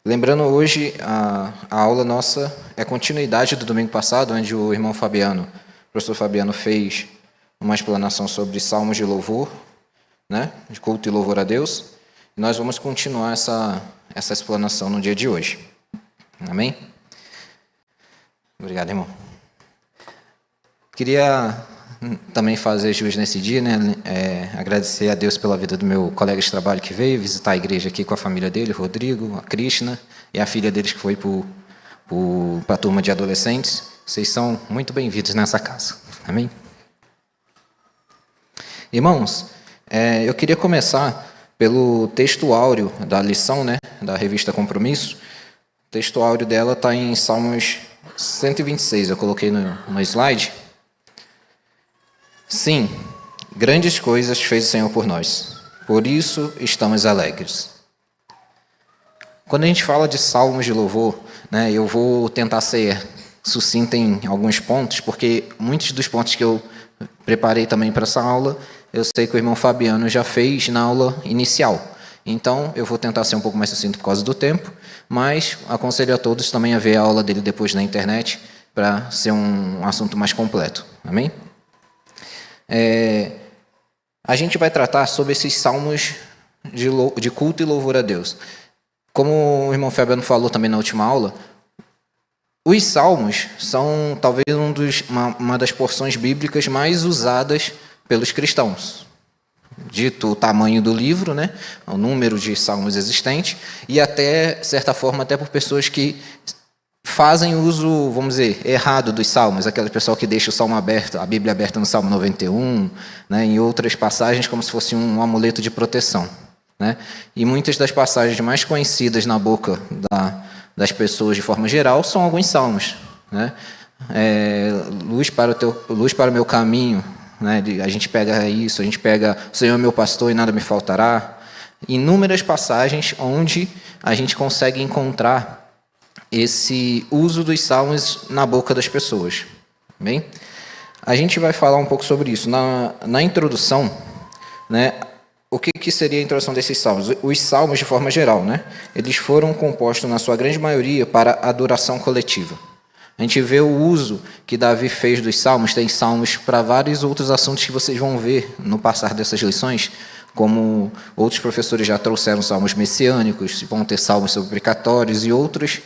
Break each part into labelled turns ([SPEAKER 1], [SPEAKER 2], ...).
[SPEAKER 1] Lembrando hoje, a aula nossa é continuidade do domingo passado, onde o irmão Fabiano, o professor Fabiano, fez uma explanação sobre salmos de louvor, né, de culto e louvor a Deus. E nós vamos continuar essa explanação no dia de hoje. Amém? Obrigado, irmão. Queria também fazer jus nesse dia, né? Agradecer a Deus pela vida do meu colega de trabalho que veio visitar a igreja aqui com a família dele, o Rodrigo, a Krishna, e a filha deles que foi para a turma de adolescentes. Vocês são muito bem-vindos nessa casa. Amém? Irmãos, eu queria começar pelo texto áureo da lição, né? Da revista Compromisso. O texto áureo dela está em Salmos 126, eu coloquei no slide. Sim, grandes coisas fez o Senhor por nós, por isso estamos alegres. Quando a gente fala de salmos de louvor, né, eu vou tentar ser sucinto em alguns pontos, porque muitos dos pontos que eu preparei também para essa aula, eu sei que o irmão Fabiano já fez na aula inicial. Então, eu vou tentar ser um pouco mais sucinto por causa do tempo, mas aconselho a todos também a ver a aula dele depois na internet, para ser um assunto mais completo. Amém? A gente vai tratar sobre esses salmos de culto e louvor a Deus. Como o irmão Fabiano falou também na última aula, os salmos são talvez uma das porções bíblicas mais usadas pelos cristãos. Dito o tamanho do livro, né, o número de salmos existentes, e até, de certa forma, até por pessoas que fazem uso, vamos dizer, errado dos salmos, aquele pessoal que deixa o salmo aberto, a Bíblia aberta no Salmo 91, né, em outras passagens como se fosse um amuleto de proteção, né? E muitas das passagens mais conhecidas na boca das pessoas de forma geral são alguns salmos, né? Luz para o meu caminho, né? A gente pega isso, a gente pega o Senhor é meu pastor e nada me faltará. Inúmeras passagens onde a gente consegue encontrar esse uso dos salmos na boca das pessoas. Bem, a gente vai falar um pouco sobre isso. Na introdução, né, o que seria a introdução desses salmos? Os salmos, de forma geral, né, eles foram compostos, na sua grande maioria, para adoração coletiva. A gente vê o uso que Davi fez dos salmos, tem salmos para vários outros assuntos que vocês vão ver no passar dessas lições, como outros professores já trouxeram salmos messiânicos, vão ter salmos sobre precatórios e outras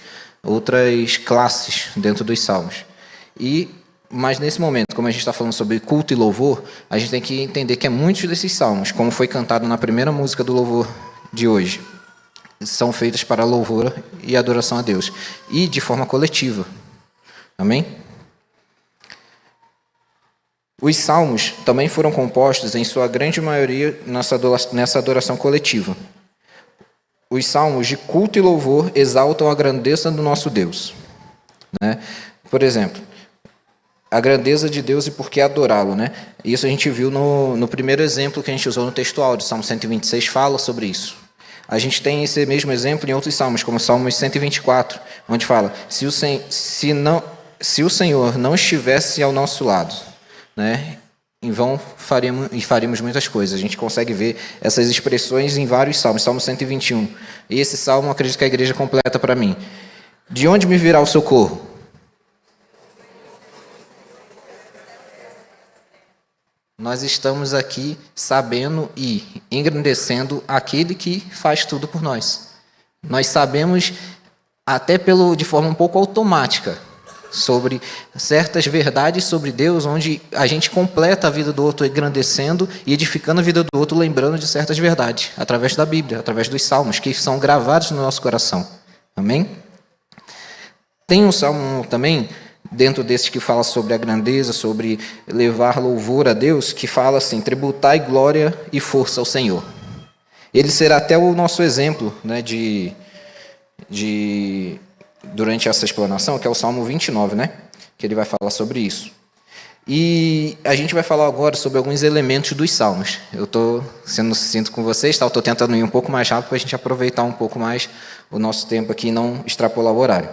[SPEAKER 1] classes dentro dos salmos. Mas nesse momento, como a gente está falando sobre culto e louvor, a gente tem que entender que muitos desses salmos, como foi cantado na primeira música do louvor de hoje, são feitos para louvor e adoração a Deus, e de forma coletiva. Amém? Os salmos também foram compostos, em sua grande maioria, nessa adoração coletiva. Os salmos de culto e louvor exaltam a grandeza do nosso Deus, né? Por exemplo, a grandeza de Deus e por que adorá-lo, né? Isso a gente viu no primeiro exemplo que a gente usou no texto áudio. Salmo 126 fala sobre isso. A gente tem esse mesmo exemplo em outros salmos, como o Salmo 124, onde fala, se o Senhor não estivesse ao nosso lado, né, em vão faríamos muitas coisas. A gente consegue ver essas expressões em vários salmos. Salmo 121. E esse salmo, acredito que a igreja completa para mim. De onde me virá o socorro? Nós estamos aqui sabendo e engrandecendo aquele que faz tudo por nós. Nós sabemos, até de forma um pouco automática, sobre certas verdades sobre Deus, onde a gente completa a vida do outro engrandecendo e edificando a vida do outro, lembrando de certas verdades, através da Bíblia, através dos salmos, que são gravados no nosso coração. Amém? Tem um salmo também, dentro desses que fala sobre a grandeza, sobre levar louvor a Deus, que fala assim, tributai glória e força ao Senhor. Ele será até o nosso exemplo, né, durante essa explanação, que é o Salmo 29, né? Que ele vai falar sobre isso. E a gente vai falar agora sobre alguns elementos dos salmos. Eu estou sendo sucinto com vocês, tá? Eu estou tentando ir um pouco mais rápido para a gente aproveitar um pouco mais o nosso tempo aqui e não extrapolar o horário.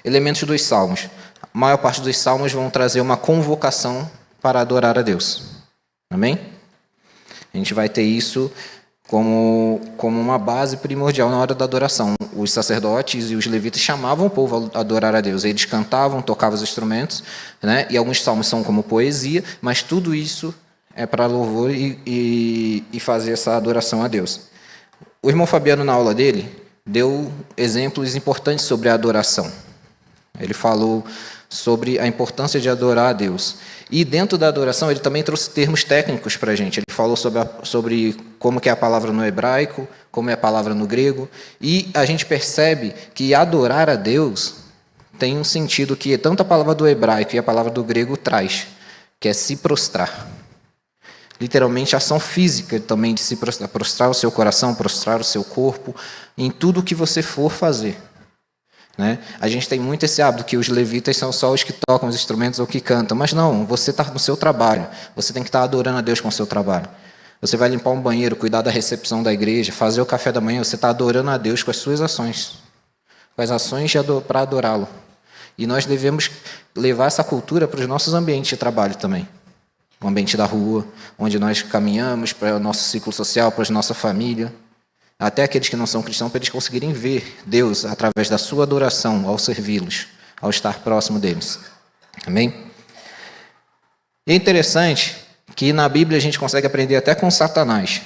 [SPEAKER 1] Elementos dos salmos. A maior parte dos salmos vão trazer uma convocação para adorar a Deus. Amém? A gente vai ter isso como uma base primordial na hora da adoração. Os sacerdotes e os levitas chamavam o povo a adorar a Deus. Eles cantavam, tocavam os instrumentos, né? E alguns salmos são como poesia, mas tudo isso é para louvor e fazer essa adoração a Deus. O irmão Fabiano, na aula dele, deu exemplos importantes sobre a adoração. Ele falou sobre a importância de adorar a Deus. E dentro da adoração, ele também trouxe termos técnicos para a gente. Ele falou sobre como que é a palavra no hebraico, como é a palavra no grego. E a gente percebe que adorar a Deus tem um sentido que tanto a palavra do hebraico e a palavra do grego traz, que é se prostrar. Literalmente, a ação física também de se prostrar. Prostrar o seu coração, prostrar o seu corpo, em tudo que você for fazer. Né? A gente tem muito esse hábito que os levitas são só os que tocam os instrumentos ou que cantam, mas não, você está no seu trabalho, você tem que estar adorando a Deus com o seu trabalho. Você vai limpar um banheiro, cuidar da recepção da igreja, fazer o café da manhã, você está adorando a Deus com as suas ações, com as ações para adorá-lo. E nós devemos levar essa cultura para os nossos ambientes de trabalho também. O ambiente da rua, onde nós caminhamos para o nosso ciclo social, para a nossa família. Até aqueles que não são cristãos, para eles conseguirem ver Deus através da sua adoração, ao servi-los, ao estar próximo deles. Amém? E é interessante que na Bíblia a gente consegue aprender até com Satanás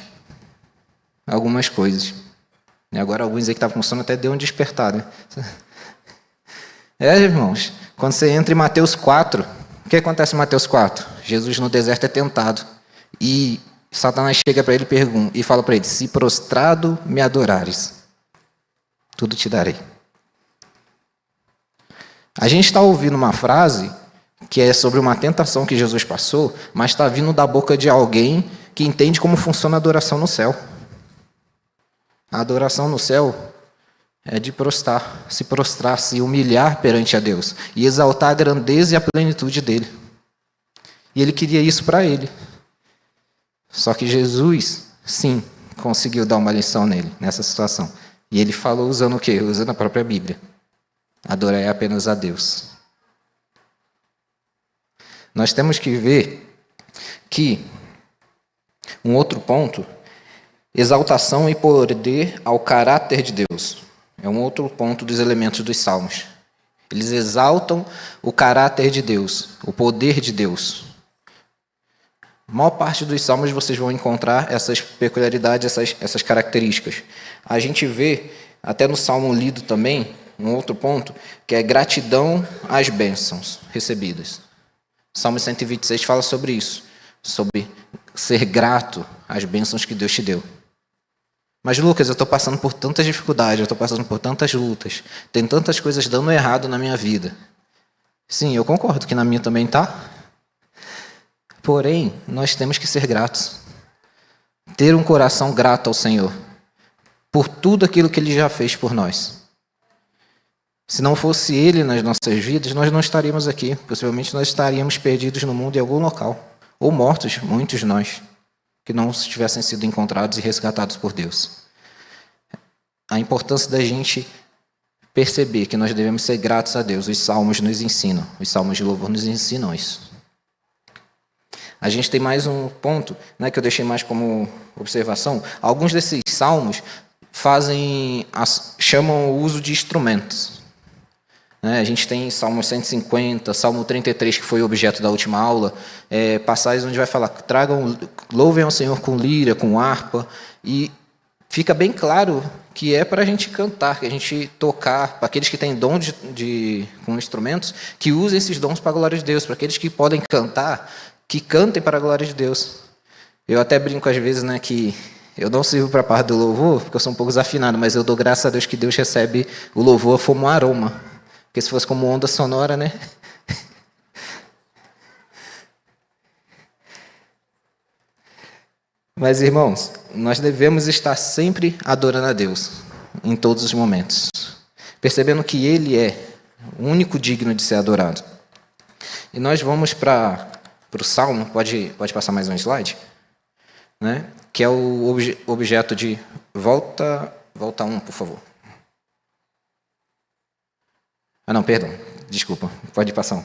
[SPEAKER 1] algumas coisas. E agora alguns aí que estavam com sono até deu um despertar, né? Irmãos, quando você entra em Mateus 4, o que acontece em Mateus 4? Jesus no deserto é tentado. E Satanás chega para ele e fala para ele: se prostrado me adorares, tudo te darei. A gente está ouvindo uma frase que é sobre uma tentação que Jesus passou, mas está vindo da boca de alguém que entende como funciona a adoração no céu. A adoração no céu é de se prostrar, se humilhar perante a Deus e exaltar a grandeza e a plenitude dele. E ele queria isso para ele. Só que Jesus, sim, conseguiu dar uma lição nele, nessa situação. E ele falou usando o quê? Usando a própria Bíblia. Adorar apenas a Deus. Nós temos que ver que um outro ponto, exaltação e poder ao caráter de Deus. É um outro ponto dos elementos dos salmos. Eles exaltam o caráter de Deus, o poder de Deus. A maior parte dos salmos vocês vão encontrar essas peculiaridades, essas características. A gente vê, até no salmo lido também, um outro ponto, que é gratidão às bênçãos recebidas. O Salmo 126 fala sobre isso, sobre ser grato às bênçãos que Deus te deu. Mas, Lucas, eu estou passando por tantas dificuldades, eu estou passando por tantas lutas, tem tantas coisas dando errado na minha vida. Sim, eu concordo que na minha também está. Porém, nós temos que ser gratos. Ter um coração grato ao Senhor por tudo aquilo que Ele já fez por nós. Se não fosse Ele nas nossas vidas, nós não estaríamos aqui. Possivelmente nós estaríamos perdidos no mundo em algum local. Ou mortos, muitos de nós, que não tivessem sido encontrados e resgatados por Deus. A importância da gente perceber que nós devemos ser gratos a Deus. Os salmos nos ensinam. Os salmos de louvor nos ensinam isso. A gente tem mais um ponto, né, que eu deixei mais como observação. Alguns desses salmos chamam o uso de instrumentos. A gente tem Salmo 150, Salmo 33, que foi objeto da última aula, passagens onde vai falar: louvem ao Senhor com lira, com harpa, e fica bem claro que é para a gente cantar, que a gente tocar, para aqueles que têm dom com instrumentos, que usem esses dons para a glória de Deus, para aqueles que podem cantar, que cantem para a glória de Deus. Eu até brinco às vezes, né, que eu não sirvo para a parte do louvor, porque eu sou um pouco desafinado, mas eu dou graças a Deus que Deus recebe o louvor como um aroma. Porque se fosse como onda sonora, né? Mas, irmãos, nós devemos estar sempre adorando a Deus, em todos os momentos. Percebendo que Ele é o único digno de ser adorado. E nós vamos para o Salmo, pode passar mais um slide? Né? Que é o objeto de... Volta um, por favor. Não, perdão, desculpa, pode passar um.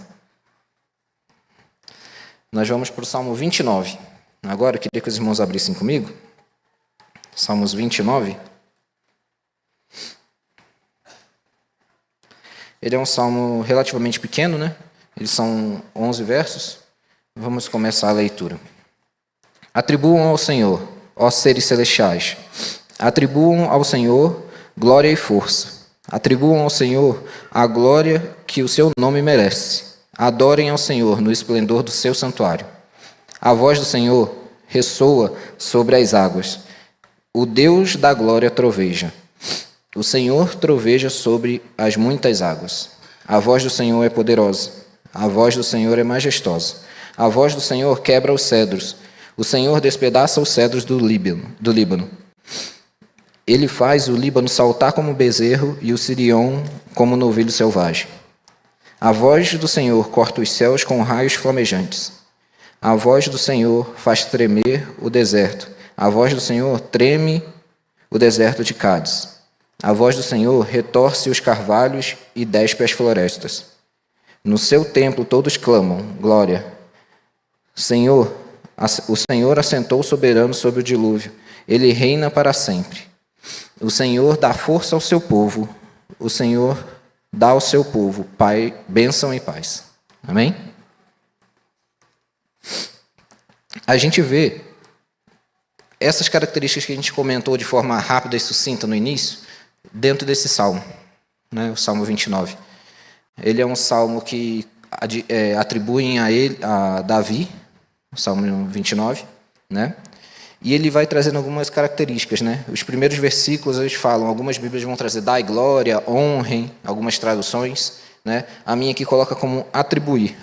[SPEAKER 1] Nós vamos para o Salmo 29. Agora, eu queria que os irmãos abrissem comigo. Salmos 29. Ele é um salmo relativamente pequeno, né? Eles são 11 versos. Vamos começar a leitura. Atribuam ao Senhor, ó seres celestiais. Atribuam ao Senhor glória e força. Atribuam ao Senhor a glória que o seu nome merece. Adorem ao Senhor no esplendor do seu santuário. A voz do Senhor ressoa sobre as águas. O Deus da glória troveja. O Senhor troveja sobre as muitas águas. A voz do Senhor é poderosa. A voz do Senhor é majestosa. A voz do Senhor quebra os cedros. O Senhor despedaça os cedros do Líbano. Ele faz o Líbano saltar como bezerro e o Sirion como novilho selvagem. A voz do Senhor corta os céus com raios flamejantes. A voz do Senhor faz tremer o deserto. A voz do Senhor treme o deserto de Cádiz. A voz do Senhor retorce os carvalhos e despe as florestas. No seu templo todos clamam, glória. Senhor, o Senhor assentou soberano sobre o dilúvio. Ele reina para sempre. O Senhor dá força ao seu povo. O Senhor dá ao seu povo Pai, bênção e paz. Amém? A gente vê essas características que a gente comentou de forma rápida e sucinta no início, dentro desse salmo, né, o Salmo 29. Ele é um salmo que atribuem a Davi, o Salmo 29, né? E ele vai trazendo algumas características, né? Os primeiros versículos eles falam, algumas Bíblias vão trazer dai glória, honrem, algumas traduções, né? A minha aqui coloca como atribuir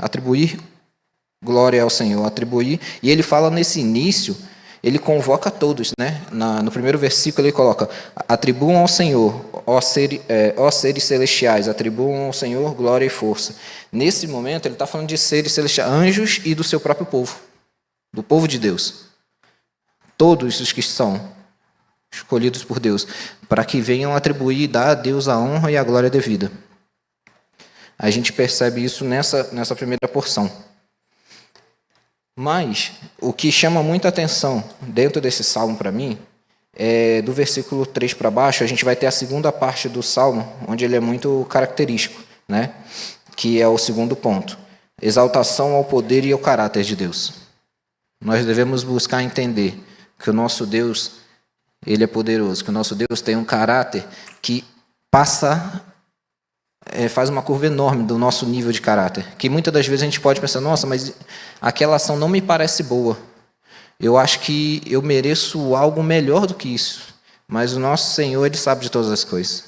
[SPEAKER 1] glória ao Senhor, atribuir. E ele fala nesse início, ele convoca todos, né? No primeiro versículo ele coloca, atribuam ao Senhor, ó seres celestiais, atribuam ao Senhor glória e força. Nesse momento ele está falando de seres celestiais, anjos e do seu próprio povo, do povo de Deus. Todos os que são escolhidos por Deus, para que venham atribuir e dar a Deus a honra e a glória devida. A gente percebe isso nessa primeira porção. Mas o que chama muita atenção dentro desse salmo para mim é do versículo 3 para baixo, a gente vai ter a segunda parte do salmo, onde ele é muito característico, né? Que é o segundo ponto. Exaltação ao poder e ao caráter de Deus. Nós devemos buscar entender que o nosso Deus, ele é poderoso, que o nosso Deus tem um caráter que faz uma curva enorme do nosso nível de caráter. Que muitas das vezes a gente pode pensar, nossa, mas aquela ação não me parece boa. Eu acho que eu mereço algo melhor do que isso. Mas o nosso Senhor, ele sabe de todas as coisas.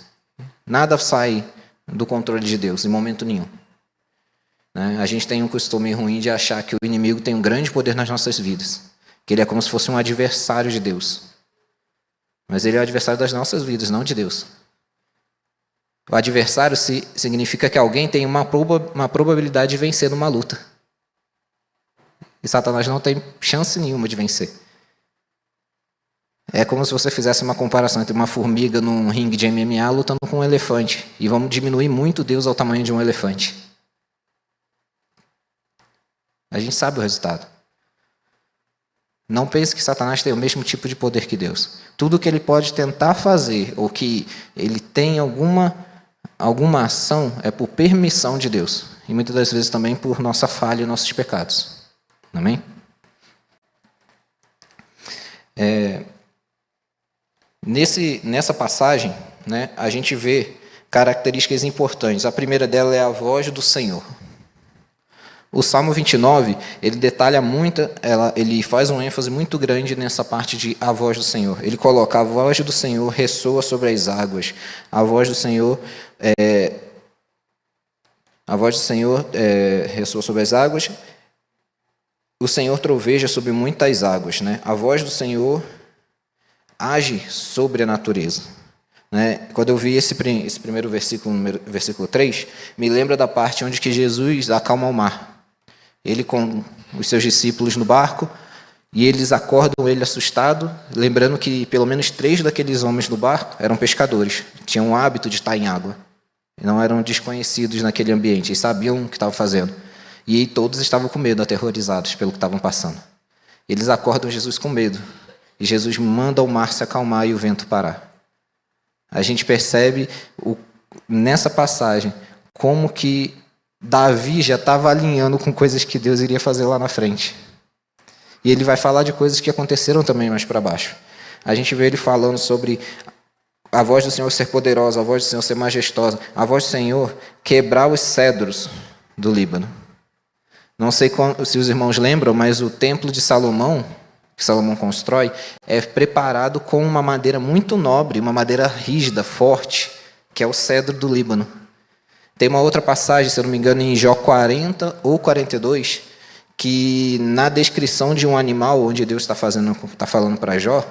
[SPEAKER 1] Nada sai do controle de Deus, em momento nenhum. A gente tem um costume ruim de achar que o inimigo tem um grande poder nas nossas vidas. Que ele é como se fosse um adversário de Deus. Mas ele é o adversário das nossas vidas, não de Deus. O adversário significa que alguém tem uma probabilidade de vencer numa luta. E Satanás não tem chance nenhuma de vencer. É como se você fizesse uma comparação entre uma formiga num ringue de MMA lutando com um elefante. E vamos diminuir muito Deus ao tamanho de um elefante. A gente sabe o resultado. Não pense que Satanás tem o mesmo tipo de poder que Deus. Tudo que ele pode tentar fazer, ou que ele tem alguma ação, é por permissão de Deus. E muitas das vezes também por nossa falha e nossos pecados. Amém? Nessa passagem, né, a gente vê características importantes. A primeira dela é a voz do Senhor. O Salmo 29, ele detalha muito, ele faz um ênfase muito grande nessa parte de a voz do Senhor. Ele coloca, a voz do Senhor ressoa sobre as águas. A voz do Senhor ressoa sobre as águas. O Senhor troveja sobre muitas águas, né? A voz do Senhor age sobre a natureza. Né? Quando eu vi esse primeiro versículo, versículo 3, me lembra da parte onde que Jesus acalma o mar. Ele com os seus discípulos no barco, e eles acordam ele assustado, lembrando que pelo menos 3 daqueles homens no barco eram pescadores, tinham o hábito de estar em água, não eram desconhecidos naquele ambiente, eles sabiam o que estavam fazendo. E todos estavam com medo, aterrorizados pelo que estavam passando. Eles acordam Jesus com medo. e Jesus manda o mar se acalmar e o vento parar. A gente percebe nessa passagem como que Davi já estava alinhando com coisas que Deus iria fazer lá na frente. E ele vai falar de coisas que aconteceram também mais para baixo. A gente vê ele falando sobre a voz do Senhor ser poderosa, a voz do Senhor ser majestosa, a voz do Senhor quebrar os cedros do Líbano. Não sei se os irmãos lembram, mas o templo de Salomão, que Salomão constrói, é preparado com uma madeira muito nobre, uma madeira rígida, forte, que é o cedro do Líbano. Tem uma outra passagem, se eu não me engano, em Jó 40 ou 42, que na descrição de um animal, onde Deus está falando para Jó,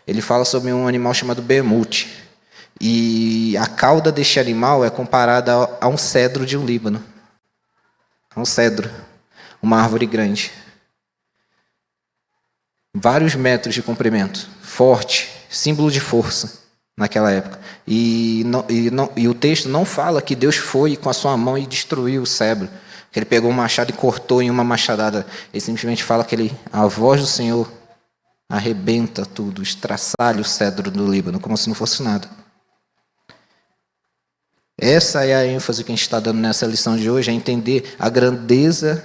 [SPEAKER 1] ele fala sobre um animal chamado Beemute. E a cauda deste animal é comparada a um cedro de um Líbano. A um cedro, uma árvore grande. Vários metros de comprimento, forte, símbolo de força naquela época. E o texto não fala que Deus foi com a sua mão e destruiu o cedro, que ele pegou um machado e cortou em uma machadada. Ele simplesmente fala que a voz do Senhor arrebenta tudo, estraçalha o cedro do Líbano, como se não fosse nada. Essa é a ênfase que a gente está dando nessa lição de hoje, é entender a grandeza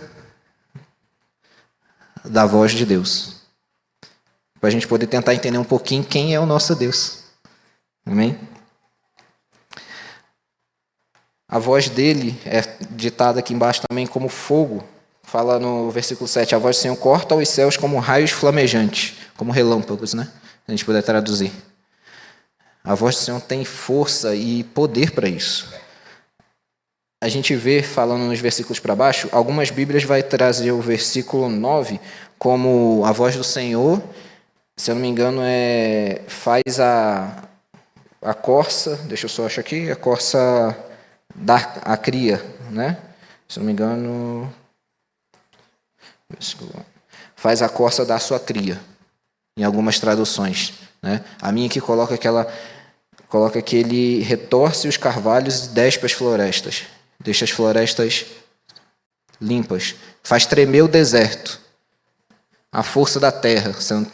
[SPEAKER 1] da voz de Deus. Para a gente poder tentar entender um pouquinho quem é o nosso Deus. Amém? A voz dele é ditada aqui embaixo também como fogo. Fala no versículo 7, a voz do Senhor corta os céus como raios flamejantes, como relâmpagos, né? Se a gente puder traduzir. A voz do Senhor tem força e poder para isso. A gente vê, falando nos versículos para baixo, algumas Bíblias vai trazer o versículo 9 como a voz do Senhor, se eu não me engano, faz a corça, deixa eu só achar aqui, a corça a cria, né? Se eu não me engano, faz a corça da sua cria, em algumas traduções, né? A minha aqui coloca que ele retorce os carvalhos e despe as florestas, deixa as florestas limpas, faz tremer o deserto, a força da terra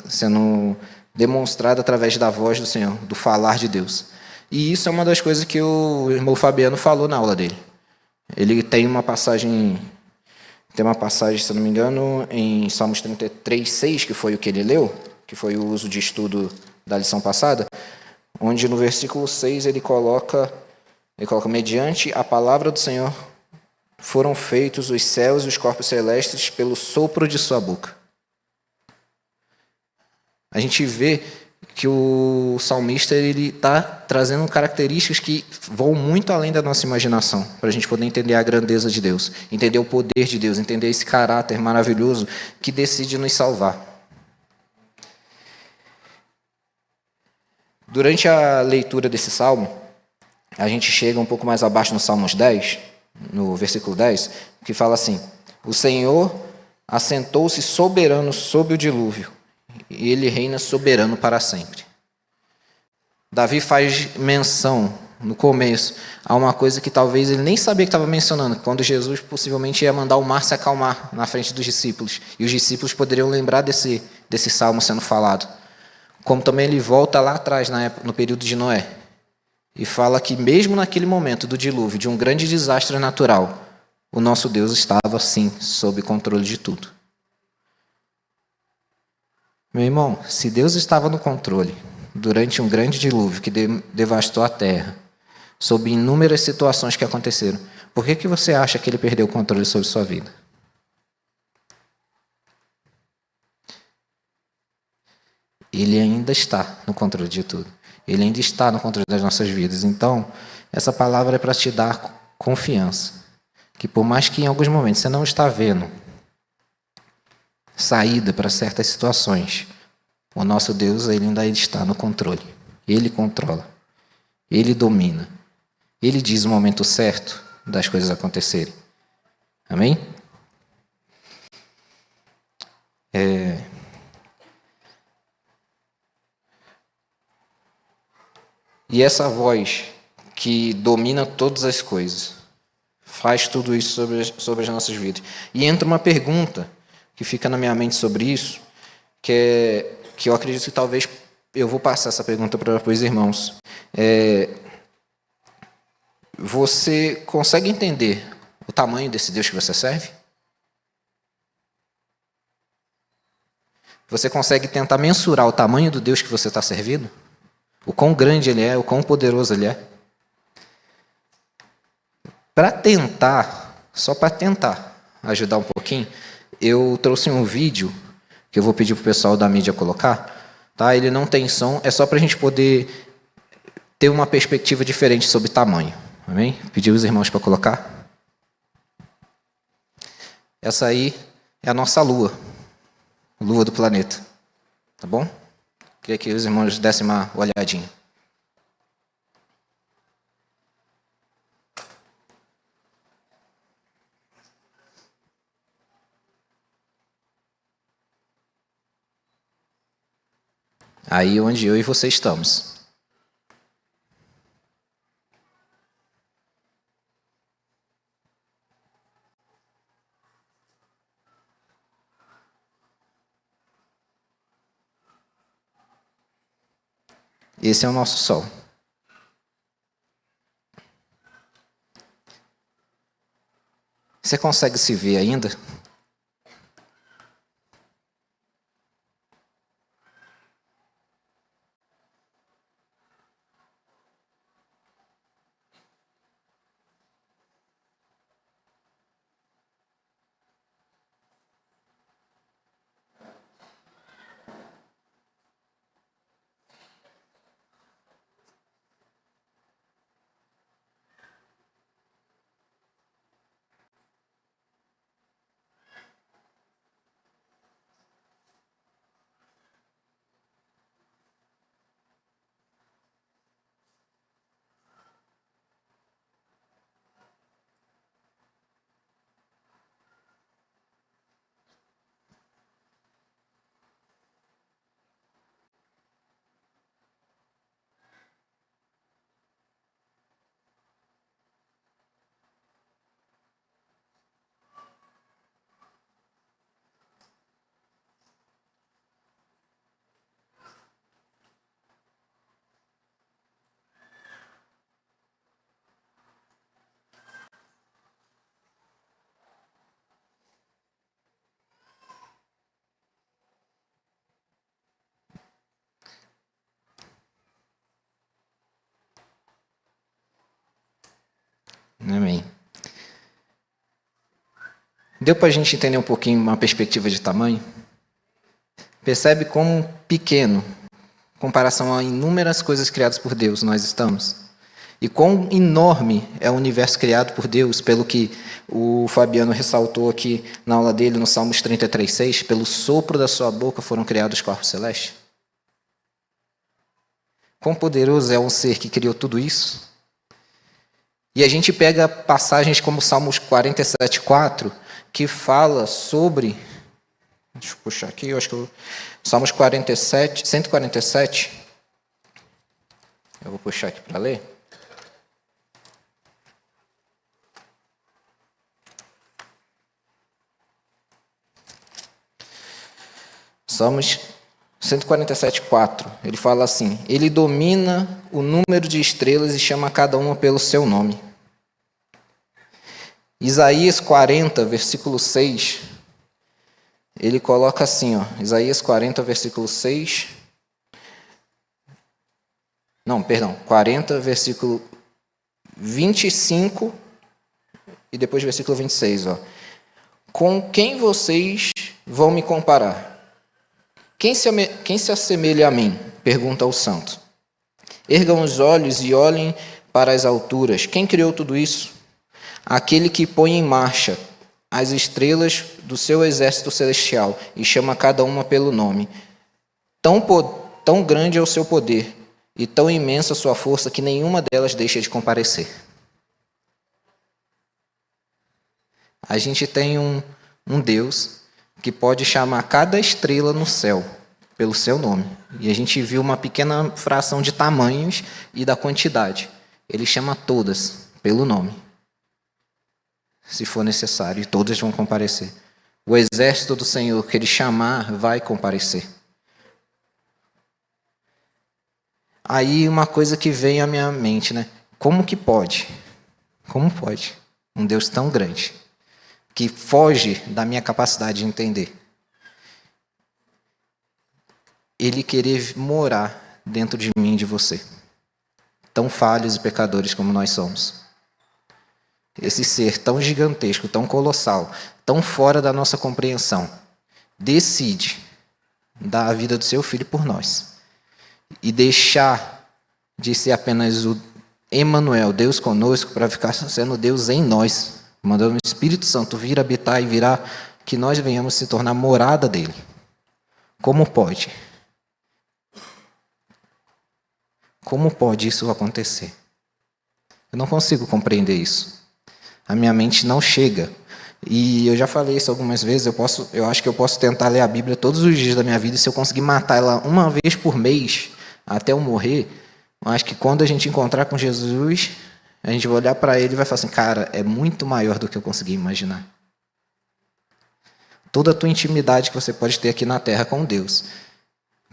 [SPEAKER 1] sendo demonstrada através da voz do Senhor, do falar de Deus. E isso é uma das coisas que o irmão Fabiano falou na aula dele. Ele tem uma passagem, se eu não me engano, em Salmos 33, 6, que foi o que ele leu, que foi o uso de estudo da lição passada, onde no versículo 6 ele coloca, mediante a palavra do Senhor foram feitos os céus e os corpos celestes pelo sopro de sua boca. A gente vê que o salmista está trazendo características que vão muito além da nossa imaginação, para a gente poder entender a grandeza de Deus, entender o poder de Deus, entender esse caráter maravilhoso que decide nos salvar. Durante a leitura desse salmo, a gente chega um pouco mais abaixo no Salmos 10, no versículo 10, que fala assim: o Senhor assentou-se soberano sobre o dilúvio, e ele reina soberano para sempre. Davi faz menção, no começo, a uma coisa que talvez ele nem sabia que estava mencionando, quando Jesus possivelmente ia mandar o mar se acalmar na frente dos discípulos, e os discípulos poderiam lembrar desse salmo sendo falado. Como também ele volta lá atrás, no período de Noé, e fala que mesmo naquele momento do dilúvio, de um grande desastre natural, o nosso Deus estava, sim, sob controle de tudo. Meu irmão, se Deus estava no controle durante um grande dilúvio que devastou a terra, sob inúmeras situações que aconteceram, por que você acha que ele perdeu o controle sobre sua vida? Ele ainda está no controle de tudo. Ele ainda está no controle das nossas vidas. Então, essa palavra é para te dar confiança. Que por mais que em alguns momentos você não está vendo saída para certas situações, o nosso Deus ele ainda está no controle. Ele controla. Ele domina. Ele diz o momento certo das coisas acontecerem. Amém? E essa voz que domina todas as coisas, faz tudo isso sobre as nossas vidas. E entra uma pergunta que fica na minha mente sobre isso, que é: que eu acredito que talvez eu vou passar essa pergunta para os irmãos. Você consegue entender o tamanho desse Deus que você serve? Você consegue tentar mensurar o tamanho do Deus que você está servindo? O quão grande ele é, o quão poderoso ele é? Para tentar, só para tentar ajudar um pouquinho, eu trouxe um vídeo que eu vou pedir para o pessoal da mídia colocar. Tá? Ele não tem som, é só para a gente poder ter uma perspectiva diferente sobre tamanho. Amém? Pedir os irmãos para colocar. Essa aí é a nossa lua. Lua do planeta. Tá bom? Queria que os irmãos dessem uma olhadinha. Aí onde eu e você estamos. Esse é o nosso Sol. Você consegue se ver ainda? Amém. Deu para a gente entender um pouquinho uma perspectiva de tamanho? Percebe como pequeno, em comparação a inúmeras coisas criadas por Deus, nós estamos? E quão enorme é o universo criado por Deus, pelo que o Fabiano ressaltou aqui na aula dele, no Salmos 33:6, pelo sopro da sua boca foram criados os corpos celestes? Quão poderoso é um ser que criou tudo isso? E a gente pega passagens como Salmos 47:4, que fala sobre... Deixa eu puxar aqui, eu acho que Salmos 147, eu vou puxar aqui para ler. Salmos 147:4, ele fala assim: ele domina o número de estrelas e chama cada uma pelo seu nome. Isaías 40, versículo 6, ele coloca assim, ó, Isaías 40, versículo 6. Não, perdão, 40, versículo 25 e depois versículo 26, ó. Com quem vocês vão me comparar? Quem se assemelha a mim? Pergunta o santo. Ergam os olhos e olhem para as alturas. Quem criou tudo isso? Aquele que põe em marcha as estrelas do seu exército celestial e chama cada uma pelo nome. Tão grande é o seu poder e tão imensa a sua força que nenhuma delas deixa de comparecer. A gente tem um Deus que pode chamar cada estrela no céu pelo seu nome. E a gente viu uma pequena fração de tamanhos e da quantidade. Ele chama todas pelo nome, se for necessário, e todas vão comparecer. O exército do Senhor que ele chamar vai comparecer. Aí uma coisa que vem à minha mente, né? Como que pode? Como pode um Deus tão grande, que foge da minha capacidade de entender, Ele querer morar dentro de mim e de você, tão falhos e pecadores como nós somos? Esse ser tão gigantesco, tão colossal, tão fora da nossa compreensão, decide dar a vida do seu filho por nós e deixar de ser apenas o Emanuel, Deus conosco, para ficar sendo Deus em nós, mandando o Espírito Santo vir habitar e virar que nós venhamos se tornar morada dele. Como pode? Como pode isso acontecer? Eu não consigo compreender isso. A minha mente não chega. E eu já falei isso algumas vezes, eu acho que eu posso tentar ler a Bíblia todos os dias da minha vida, e se eu conseguir matar ela uma vez por mês, até eu morrer, eu acho que quando a gente encontrar com Jesus, a gente vai olhar para ele e vai falar assim, cara, é muito maior do que eu consegui imaginar. Toda a tua intimidade que você pode ter aqui na Terra com Deus,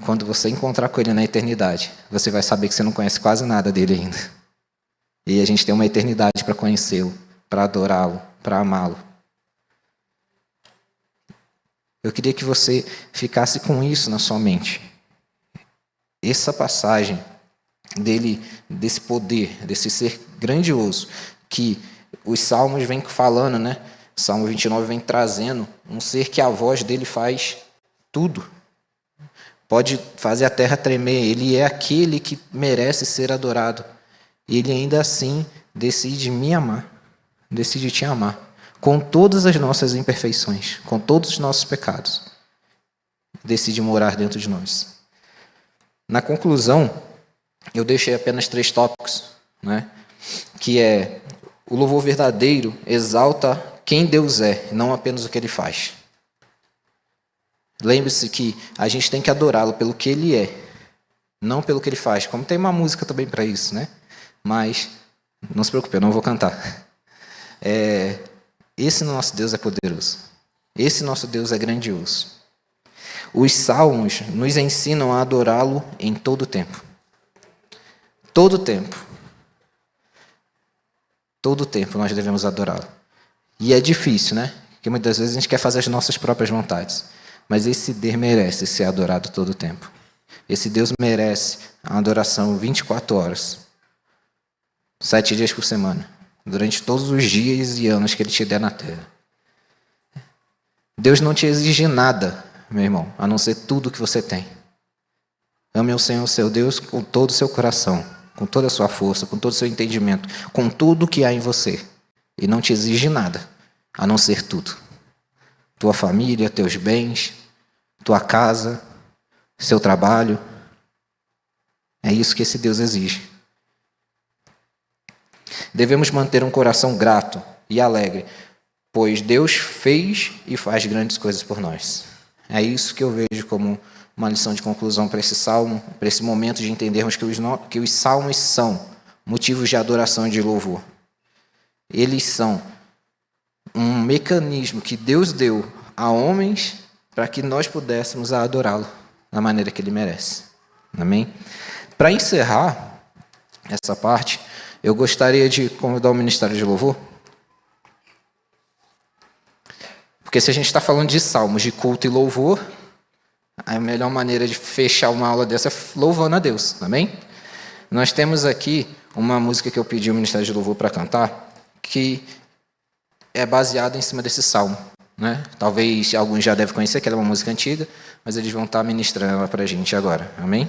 [SPEAKER 1] quando você encontrar com Ele na eternidade, você vai saber que você não conhece quase nada dele ainda. E a gente tem uma eternidade para conhecê-lo, para adorá-lo, para amá-lo. Eu queria que você ficasse com isso na sua mente. Essa passagem dele, desse poder, desse ser grandioso, que os salmos vêm falando, né? O Salmo 29 vem trazendo um ser que a voz dele faz tudo. Pode fazer a terra tremer. Ele é aquele que merece ser adorado. E ele ainda assim decide me amar, decide te amar, com todas as nossas imperfeições, com todos os nossos pecados. Decide morar dentro de nós. Na conclusão, eu deixei apenas 3 tópicos, né? Que é: o louvor verdadeiro exalta quem Deus é, não apenas o que Ele faz. Lembre-se que a gente tem que adorá-lo pelo que Ele é, não pelo que Ele faz. Como tem uma música também para isso, né? Mas não se preocupe, eu não vou cantar. Esse nosso Deus é poderoso. Esse nosso Deus é grandioso. Os salmos nos ensinam a adorá-lo em todo tempo. Todo tempo. Todo tempo nós devemos adorá-lo. E é difícil, né? Porque muitas vezes a gente quer fazer as nossas próprias vontades. Mas esse Deus merece ser adorado todo o tempo. Esse Deus merece a adoração 24 horas. 7 dias por semana. Durante todos os dias e anos que Ele te der na terra. Deus não te exige nada, meu irmão, a não ser tudo que você tem. Ame o Senhor, seu Deus, com todo o seu coração, com toda a sua força, com todo o seu entendimento, com tudo que há em você. E não te exige nada, a não ser tudo. Tua família, teus bens, tua casa, seu trabalho. É isso que esse Deus exige. Devemos manter um coração grato e alegre, pois Deus fez e faz grandes coisas por nós. É isso que eu vejo como uma lição de conclusão para esse salmo, para esse momento de entendermos que os salmos são motivos de adoração e de louvor. Eles são um mecanismo que Deus deu a homens para que nós pudéssemos adorá-lo da maneira que Ele merece. Amém? Para encerrar essa parte, eu gostaria de convidar o Ministério de Louvor. Porque se a gente está falando de salmos, de culto e louvor, a melhor maneira de fechar uma aula dessa é louvando a Deus, amém? Nós temos aqui uma música que eu pedi ao Ministério de Louvor para cantar, que é baseada em cima desse salmo, né? Talvez alguns já devem conhecer, que ela é uma música antiga, mas eles vão estar ministrando ela para a gente agora, amém?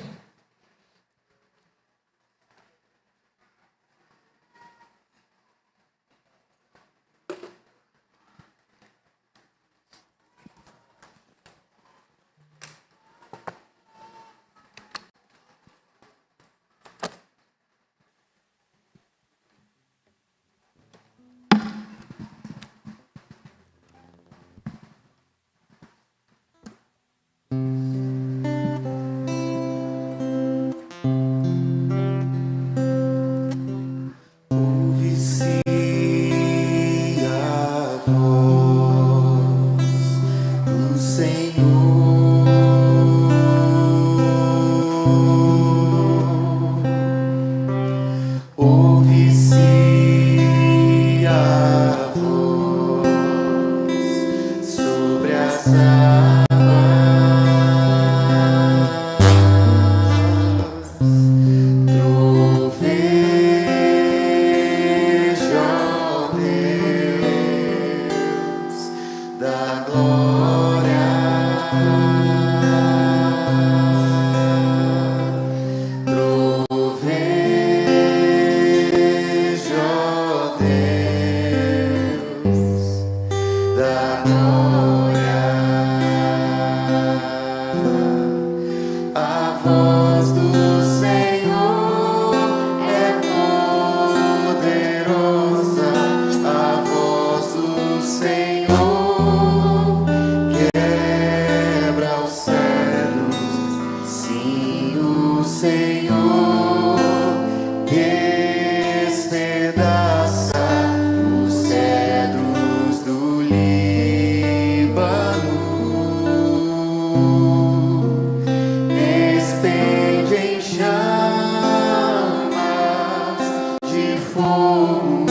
[SPEAKER 2] fogo,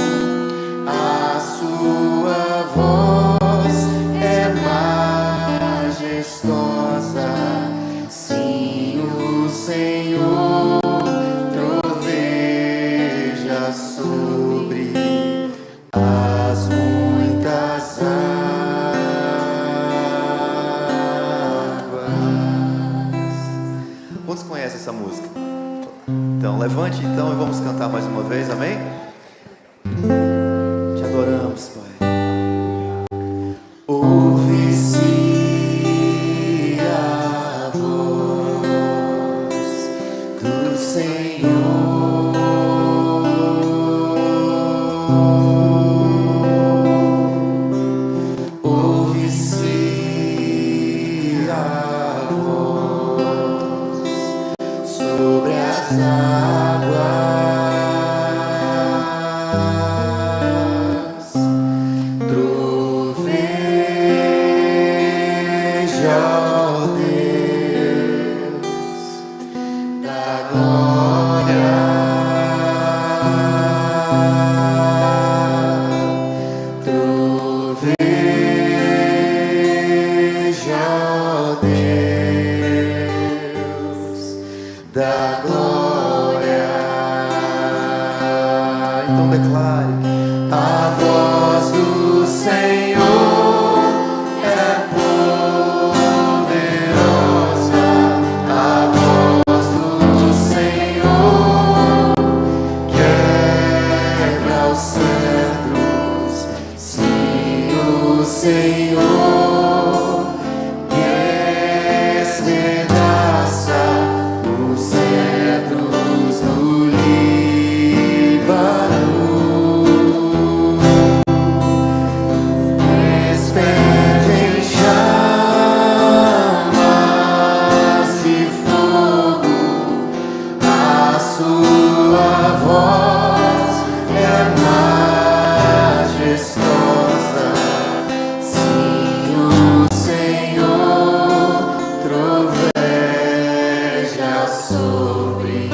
[SPEAKER 2] a sua voz é majestosa. Sim, o Senhor troveja sobre as muitas águas. Quantos conhecem essa música? Então, levante então e vamos cantar mais uma vez, amém? Te adoramos, Pai. Ouve-se a voz do Senhor. Ouve-se a voz sobre as águas, troveja, ó Deus, da glória, troveja, ó Deus, da glória. Então declare: a voz do Senhor é poderosa, a voz do Senhor quebra os cedros. Sim, o Senhor despedaça os cedros do Líbano, despede em chamas de fogo, a sua voz é majestosa. Sim, o Senhor troveja sobre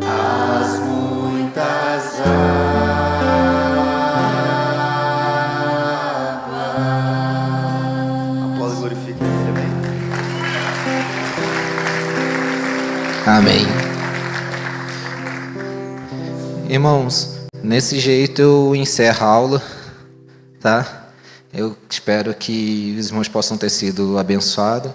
[SPEAKER 2] as muitas águas. Aplausos, glorifica Ele, amém.
[SPEAKER 1] Amém. Irmãos, nesse jeito eu encerro a aula, tá? Eu espero que os irmãos possam ter sido abençoados.